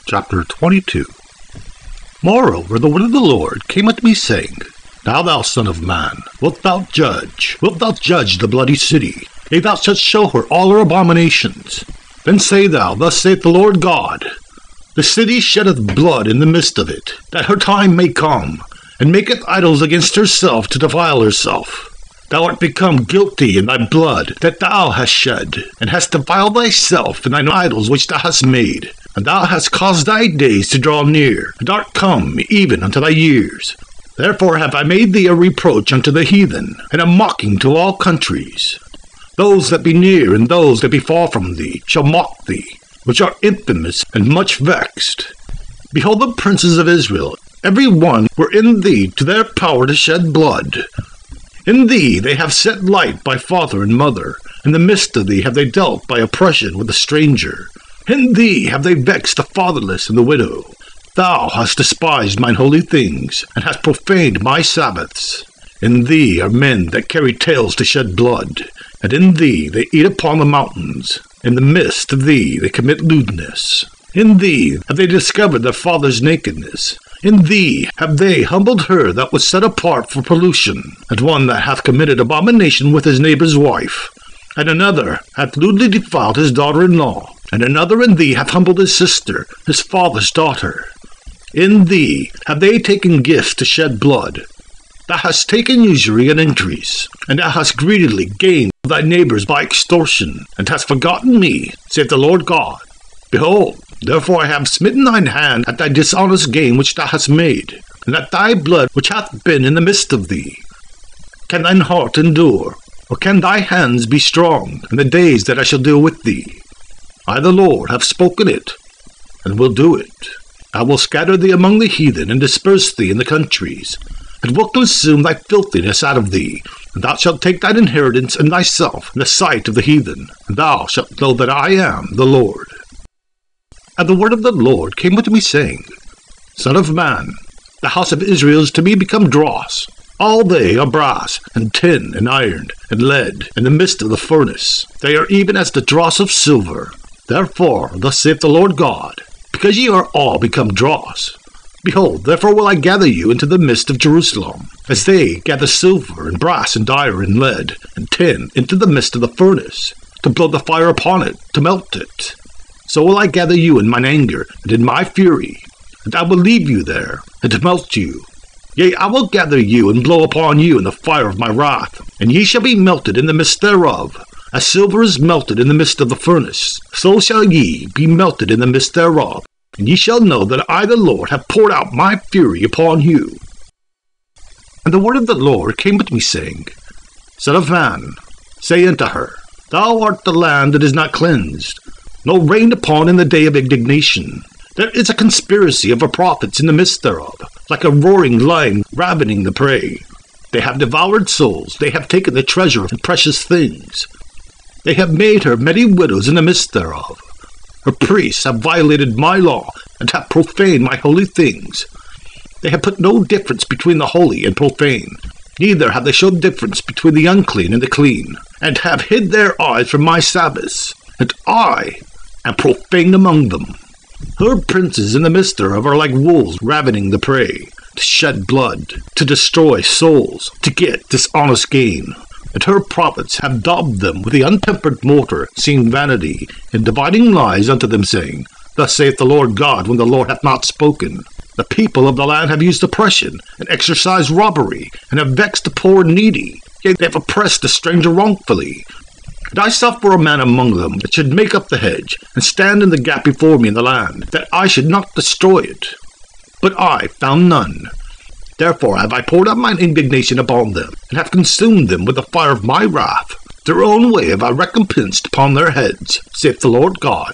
Chapter 22. Moreover, the word of the Lord came unto me, saying, Now thou son of man, wilt thou judge the bloody city? Yea, thou shalt show her all her abominations. Then say thou, Thus saith the Lord God, The city sheddeth blood in the midst of it, that her time may come, and maketh idols against herself to defile herself. Thou art become guilty in thy blood that thou hast shed, and hast defiled thyself in thine idols which thou hast made. And thou hast caused thy days to draw near, and art come even unto thy years. Therefore have I made thee a reproach unto the heathen, and a mocking to all countries. Those that be near and those that be far from thee shall mock thee, which are infamous and much vexed. Behold, the princes of Israel, every one were in thee to their power to shed blood. In thee they have set light by father and mother. In the midst of thee have they dealt by oppression with the stranger. In thee have they vexed the fatherless and the widow. Thou hast despised mine holy things, and hast profaned my Sabbaths. In thee are men that carry tales to shed blood, and in thee they eat upon the mountains. In the midst of thee they commit lewdness. In thee have they discovered their father's nakedness. In thee have they humbled her that was set apart for pollution, and one that hath committed abomination with his neighbour's wife. And another hath lewdly defiled his daughter-in-law. And another in thee hath humbled his sister, his father's daughter. In thee have they taken gifts to shed blood. Thou hast taken usury and increase, and thou hast greedily gained thy neighbours by extortion, and hast forgotten me, saith the Lord God. Behold, therefore I have smitten thine hand at thy dishonest gain which thou hast made, and at thy blood which hath been in the midst of thee. Can thine heart endure, or can thy hands be strong in the days that I shall deal with thee? I, the Lord, have spoken it, and will do it. I will scatter thee among the heathen, and disperse thee in the countries, and will consume thy filthiness out of thee, and thou shalt take thine inheritance in thyself in the sight of the heathen, and thou shalt know that I am the Lord. And the word of the Lord came unto me, saying, Son of man, the house of Israel is to me become dross. All they are brass, and tin, and iron, and lead, in the midst of the furnace. They are even as the dross of silver. Therefore, thus saith the Lord God, because ye are all become dross. Behold, therefore will I gather you into the midst of Jerusalem, as they gather silver, and brass, and iron, and lead, and tin, into the midst of the furnace, to blow the fire upon it, to melt it. So will I gather you in mine anger, and in my fury, and I will leave you there, and melt you. Yea, I will gather you, and blow upon you in the fire of my wrath, and ye shall be melted in the midst thereof. As silver is melted in the midst of the furnace, so shall ye be melted in the midst thereof, and ye shall know that I the Lord have poured out my fury upon you. And the word of the Lord came unto me, saying, Son of man, say unto her, Thou art the land that is not cleansed, nor rained upon in the day of indignation. There is a conspiracy of her prophets in the midst thereof, like a roaring lion ravening the prey. They have devoured souls, they have taken the treasure and precious things. They have made her many widows in the midst thereof. Her priests have violated my law, and have profaned my holy things. They have put no difference between the holy and profane, neither have they showed difference between the unclean and the clean, and have hid their eyes from my Sabbaths, and I am profane among them. Her princes in the midst thereof are like wolves ravening the prey, to shed blood, to destroy souls, to get dishonest gain. And her prophets have daubed them with the untempered mortar, seeing vanity, and dividing lies unto them, saying, Thus saith the Lord God, when the Lord hath not spoken. The people of the land have used oppression, and exercised robbery, and have vexed the poor and needy. Yea, they have oppressed the stranger wrongfully. And I sought for a man among them that should make up the hedge, and stand in the gap before me in the land, that I should not destroy it. But I found none. Therefore have I poured out mine indignation upon them, and have consumed them with the fire of my wrath. Their own way have I recompensed upon their heads, saith the Lord God.